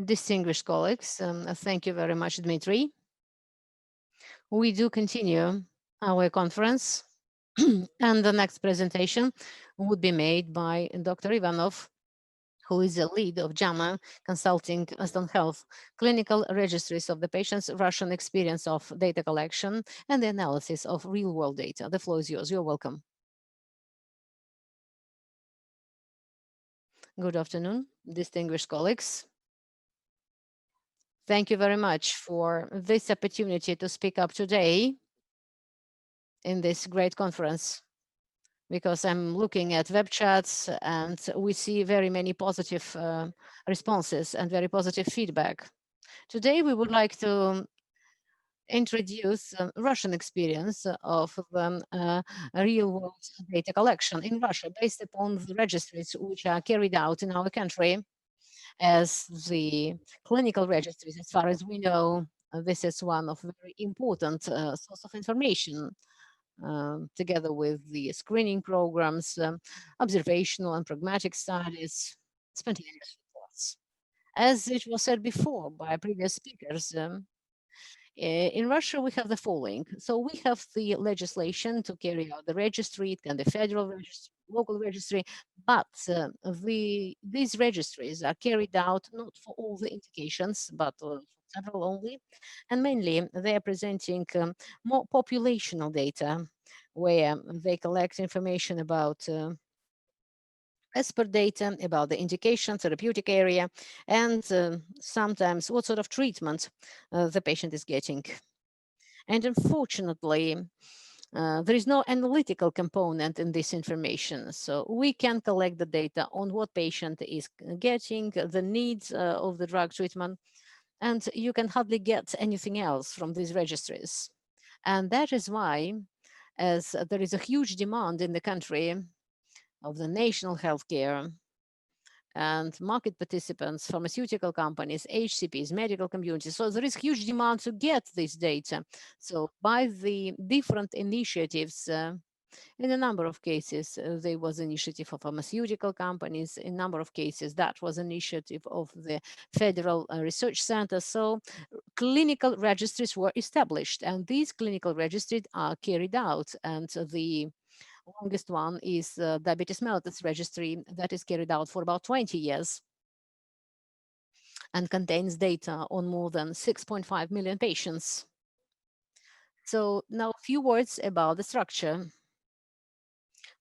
Distinguished colleagues, thank you very much, Dmitry. We do continue our conference, and the next presentation would be made by Dr. Ivanov, who is the lead of JAMA Consulting Aston Health, clinical registries of the patient's Russian experience of data collection and the analysis of real-world data. The floor is yours. You're welcome. Good afternoon, distinguished colleagues. Thank you very much for this opportunity to speak up today in this great conference, because I'm looking at web chats and we see very many positive responses and very positive feedback. Today, we would like to introduce Russian experience of real-world data collection in Russia based upon the registries which are carried out in our country as the clinical registries. As far as we know, this is one of very important source of information, together with the screening programs, observational and pragmatic studies, spontaneous reports. As it was said before by previous speakers, in Russia, we have the following. So we have the legislation to carry out the registry, it can be federal registry, local registry, but these registries are carried out not for all the indications, but for several only. And mainly they are presenting more populational data, where they collect information about expert data about the indication, therapeutic area, and sometimes what sort of treatment the patient is getting. And unfortunately, there is no analytical component in this information. So we can collect the data on what patient is getting, the needs of the drug treatment, and you can hardly get anything else from these registries. And that is why, as there is a huge demand in the country of the national healthcare, and market participants, pharmaceutical companies, HCPs, medical community. So there is huge demand to get this data. So by the different initiatives, in a number of cases, there was initiative of pharmaceutical companies. In a number of cases, that was initiative of the Federal Research Center. So clinical registries were established, and these clinical registries are carried out. And the longest one is diabetes mellitus registry that is carried out for about 20 years and contains data on more than 6.5 million patients. So now a few words about the structure,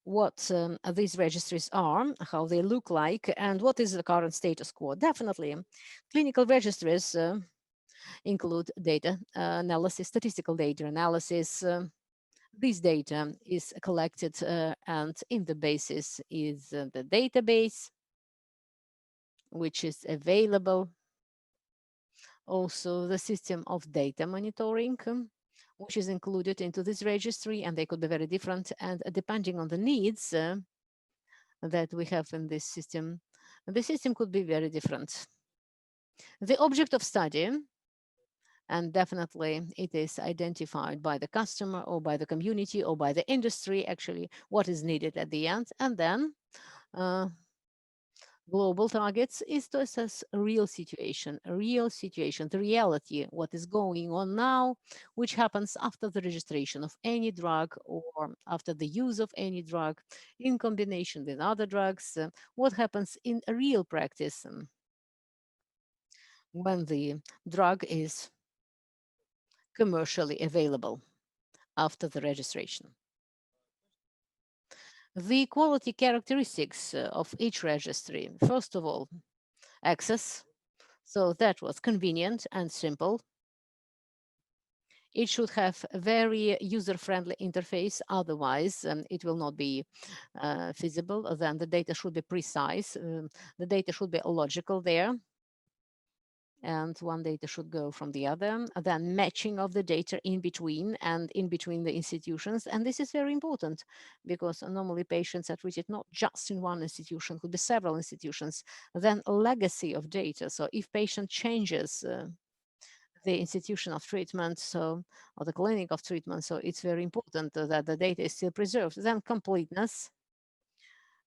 what these registries are, how they look like, and what is the current status quo. Definitely, clinical registries include data analysis, statistical data analysis. This data is collected and in the basis is the database, which is available. Also, the system of data monitoring, which is included into this registry, and they could be very different. And depending on the needs that we have in this system, the system could be very different. The object of study, and definitely it is identified by the customer or by the community or by the industry, actually, what is needed at the end. And then global targets is to assess a real situation, the reality, what is going on now, which happens after the registration of any drug or after the use of any drug in combination with other drugs, what happens in real practice when the drug is commercially available after the registration. The quality characteristics of each registry, first of all, access. So that was convenient and simple. It should have a very user-friendly interface, otherwise it will not be feasible. Then the data should be precise, the data should be logical there, and one data should go from the other. Then matching of the data in between and in between the institutions. And this is very important because normally patients are treated not just in one institution, could be several institutions. Then legacy of data. So if patient changes the institution of treatment, so or the clinic of treatment, so it's very important that the data is still preserved. Then completeness.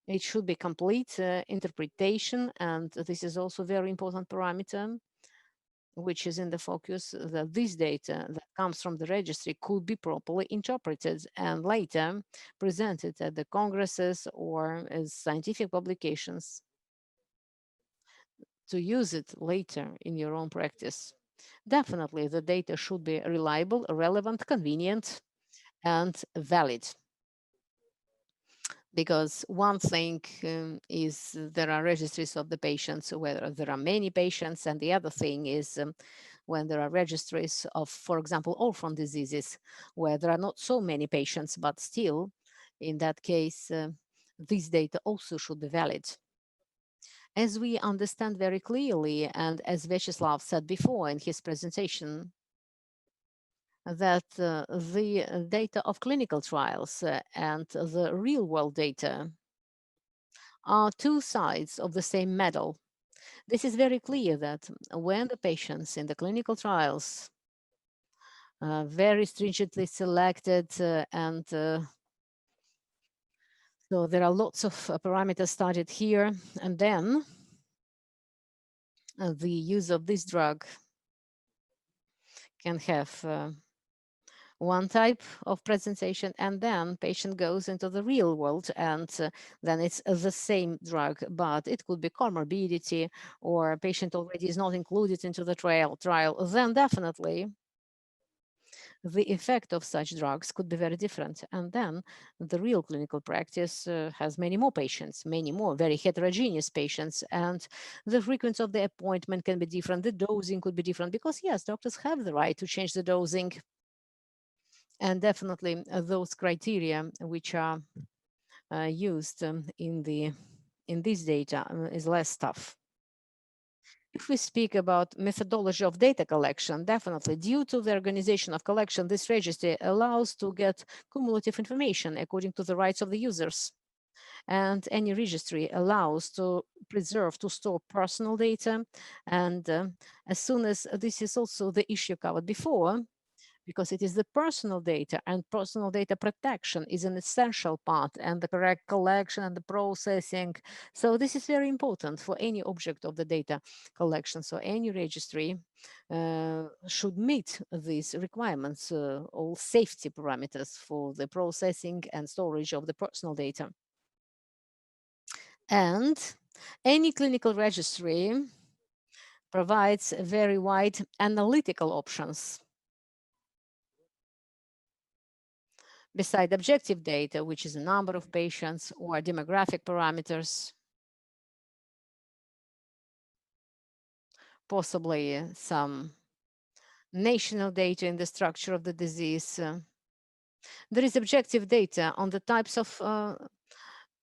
It should be complete interpretation, and this is also a very important parameter, which is in the focus, that this data that comes from the registry could be properly interpreted and later presented at the congresses or as scientific publications to use it later in your own practice. Definitely, the data should be reliable, relevant, convenient, and valid. Because one thing is there are registries of the patients where there are many patients, and the other thing is when there are registries of, for example, orphan diseases, where there are not so many patients, but still, in that case, these data also should be valid. As we understand very clearly, and as Vyacheslav said before in his presentation, that the data of clinical trials and the real world data are two sides of the same medal. This is very clear that when the patients in the clinical trials very stringently selected and so there are lots of parameters studied here, and then the use of this drug can have one type of presentation, and then patient goes into the real world, and then it's the same drug, but it could be comorbidity, or patient already is not included into the trial, then definitely the effect of such drugs could be very different. And then the real clinical practice has many more patients, many more very heterogeneous patients, and the frequency of the appointment can be different, the dosing could be different, because yes, doctors have the right to change the dosing. And definitely those criteria which are used in this data is less tough. If we speak about methodology of data collection, definitely due to the organization of collection, this registry allows to get cumulative information according to the rights of the users. And any registry allows to preserve, to store personal data. And as soon as this is also the issue covered before, because it is the personal data, and personal data protection is an essential part, and the correct collection and the processing. So this is very important for any object of the data collection. So any registry should meet these requirements, all safety parameters for the processing and storage of the personal data. And any clinical registry provides very wide analytical options. Beside objective data, which is the number of patients or demographic parameters, possibly some national data in the structure of the disease. There is objective data on the types of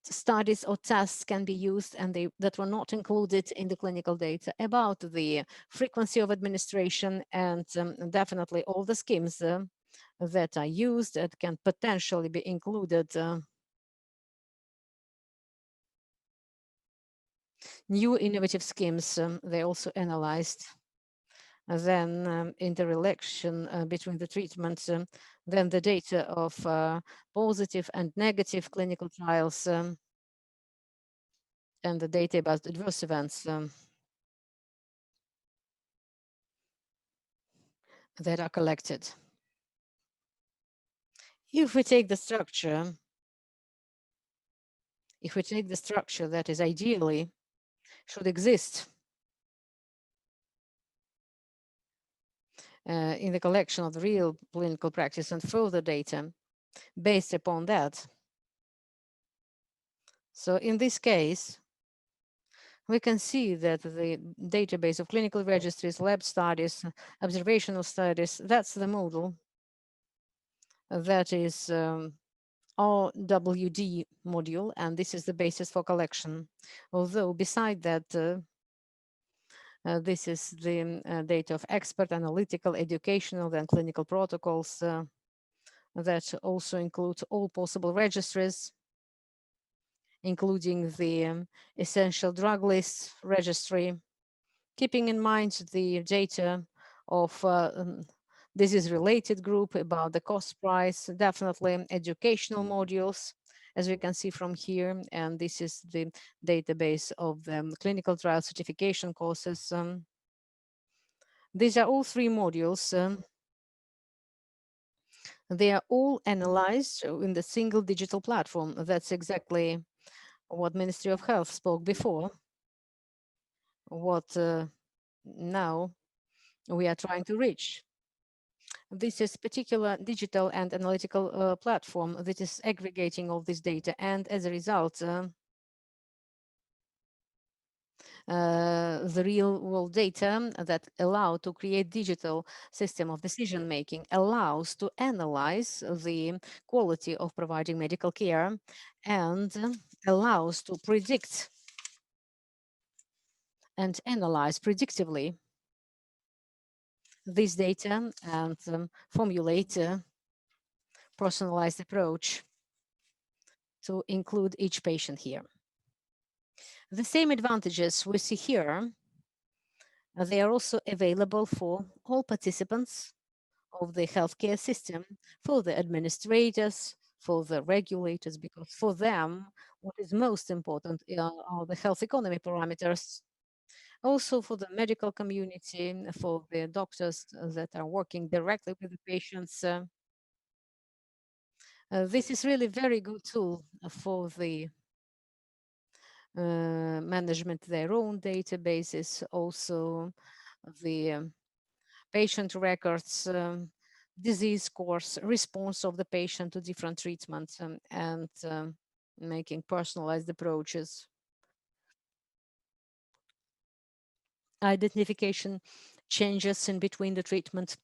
studies or tests can be used and that were not included in the clinical data, about the frequency of administration, and definitely all the schemes that are used that can potentially be included. New innovative schemes, they also analyzed. Then interrelation between the treatments, then the data of positive and negative clinical trials, and the data about adverse events that are collected. If we take the structure, that is ideally should exist in the collection of the real clinical practice and further data based upon that. So in this case, we can see that the database of clinical registries, lab studies, observational studies, that's the model. That is RWD module, and this is the basis for collection. Although beside that, this is the data of expert, analytical, educational, and clinical protocols that also include all possible registries, including the essential drug list registry, keeping in mind the data of disease-related group about the cost price, definitely educational modules, as we can see from here. And this is the database of clinical trial certification courses. These are all three modules. They are all analyzed in the single digital platform. That's exactly what Ministry of Health spoke before, what now we are trying to reach. This is particular digital and analytical platform that is aggregating all this data, and as a result, the real world data that allow to create digital system of decision making allows to analyze the quality of providing medical care and allows to predict and analyze predictively this data and formulate a personalized approach to include each patient here. The same advantages we see here, they are also available for all participants of the healthcare system, for the administrators, for the regulators, because for them, what is most important are the health economy parameters. Also for the medical community, for the doctors that are working directly with the patients. This is really very good tool for the management their own databases, also the patient records, disease course, response of the patient to different treatments, and making personalized approaches. Identification changes in between the treatment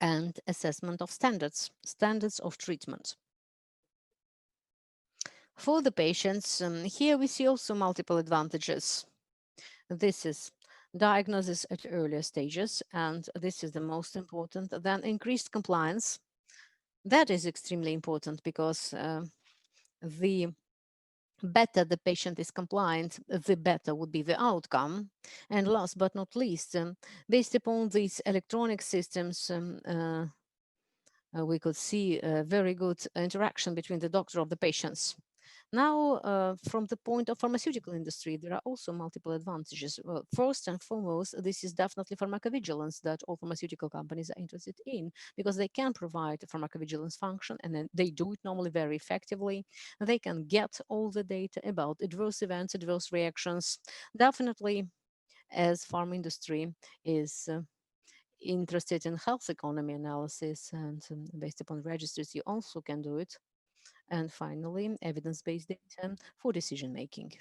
and assessment of standards of treatment. For the patients, here we see also multiple advantages. This is diagnosis at earlier stages, and this is the most important. Then increased compliance. That is extremely important because the better the patient is compliant, the better would be the outcome. And last but not least, based upon these electronic systems, we could see a very good interaction between the doctor of the patients. Now, from the point of pharmaceutical industry, there are also multiple advantages. Well, first and foremost, this is definitely pharmacovigilance that all pharmaceutical companies are interested in because they can provide a pharmacovigilance function and then they do it normally very effectively. They can get all the data about adverse events, adverse reactions. Definitely, as pharma industry is interested in health economy analysis and based upon registries, you also can do it. And finally, evidence-based data for decision making.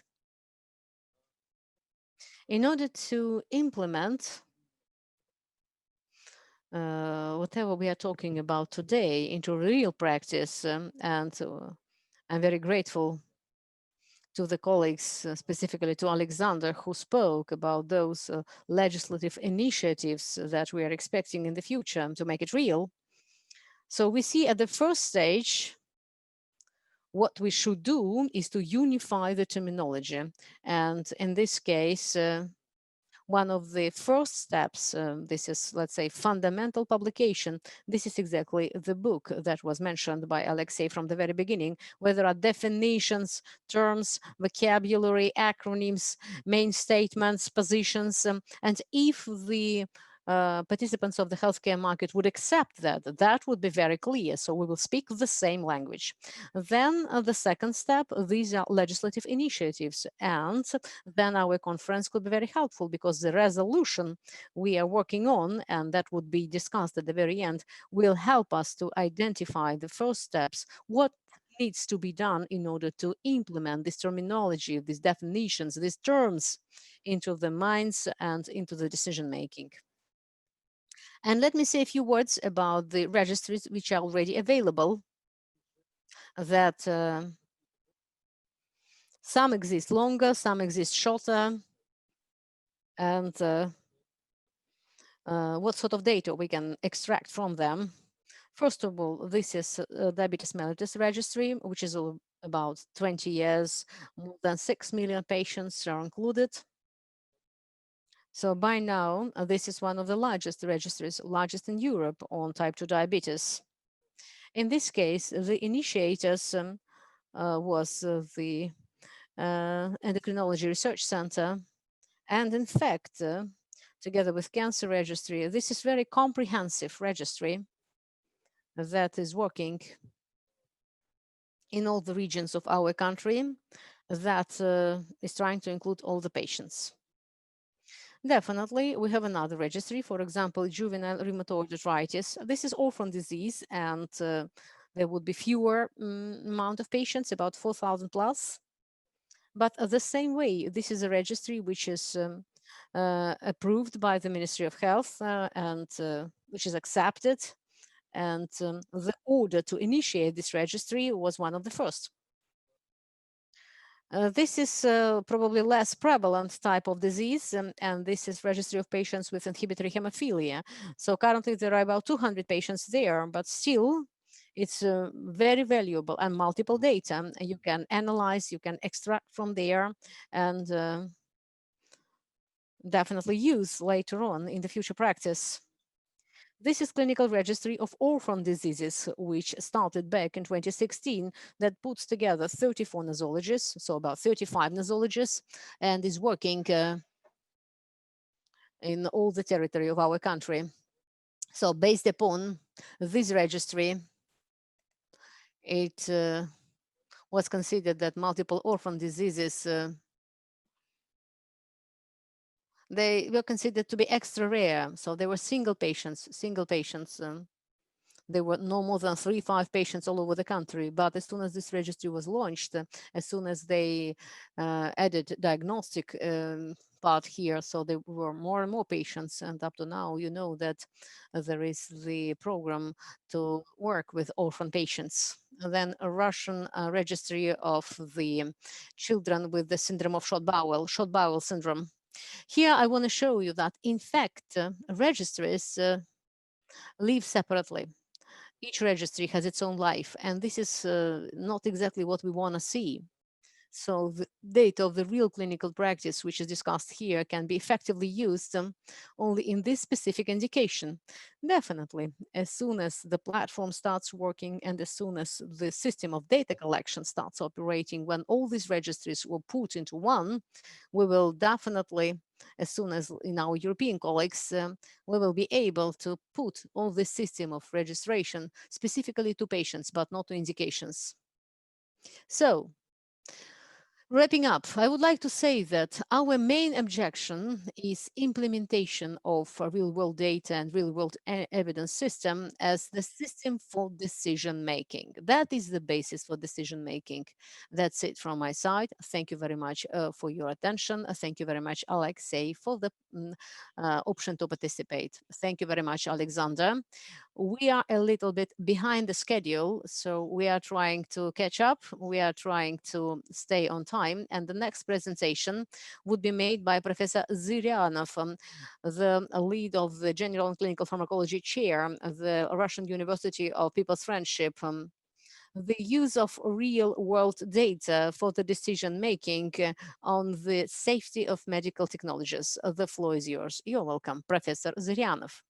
In order to implement whatever we are talking about today into real practice, and I'm very grateful to the colleagues, specifically to Alexander, who spoke about those legislative initiatives that we are expecting in the future to make it real. So we see at the first stage, what we should do is to unify the terminology. And in this case, one of the first steps, this is, let's say, fundamental publication. This is exactly the book that was mentioned by Alexei from the very beginning, where there are definitions, terms, vocabulary, acronyms, main statements, positions. And if the participants of the healthcare market would accept that, that would be very clear. So we will speak the same language. Then the second step, these are legislative initiatives. And then our conference could be very helpful because the resolution we are working on, and that would be discussed at the very end, will help us to identify the first steps, what needs to be done in order to implement this terminology, these definitions, these terms into the minds and into the decision making. And let me say a few words about the registries which are already available, that some exist longer, some exist shorter, and what sort of data we can extract from them. First of all, this is diabetes mellitus registry, which is about 20 years, more than 6 million patients are included. So by now, this is one of the largest registries, largest in Europe on type 2 diabetes. In this case, the initiators was the Endocrinology Research Center. And in fact, together with Cancer Registry, this is very comprehensive registry that is working in all the regions of our country that is trying to include all the patients. Definitely, we have another registry, for example, juvenile rheumatoid arthritis. This is orphan disease, and there would be fewer amount of patients, about 4,000 plus. But the same way, this is a registry which is approved by the Ministry of Health and which is accepted. And the order to initiate this registry was one of the first. This is probably less prevalent type of disease, and this is registry of patients with inhibitory hemophilia. So currently there are about 200 patients there, but still it's very valuable and multiple data. You can analyze, you can extract from there, and definitely use later on in the future practice. This is clinical registry of orphan diseases, which started back in 2016, that puts together 34 nosologists, so about 35 nosologists, and is working in all the territory of our country. So based upon this registry, it was considered that multiple orphan diseases, they were considered to be extra rare. So they were single patients. There were no more than 3-5 patients all over the country. But as soon as this registry was launched, as soon as they added diagnostic part here, so there were more and more patients. And up to now, you know that there is the program to work with orphan patients. And then a Russian registry of the children with the syndrome of short bowel syndrome. Here, I want to show you that, in fact, registries live separately. Each registry has its own life, and this is not exactly what we want to see. So the data of the real clinical practice, which is discussed here, can be effectively used only in this specific indication. Definitely, as soon as the platform starts working and as soon as the system of data collection starts operating, when all these registries were put into one, we will definitely, as soon as in our European colleagues, we will be able to put all this system of registration specifically to patients, but not to indications. So, wrapping up, I would like to say that our main objection is implementation of real-world data and real-world evidence system as the system for decision-making. That is the basis for decision-making. That's it from my side. Thank you very much for your attention. Thank you very much, Alexei, for the option to participate. Thank you very much, Alexander. We are a little bit behind the schedule, so we are trying to catch up. We are trying to stay on time. And the next presentation would be made by Professor Zyryanov, the lead of the General and Clinical Pharmacology Chair of the Russian University of People's Friendship. The use of real-world data for the decision-making on the safety of medical technologies. The floor is yours. You're welcome, Professor Zyryanov.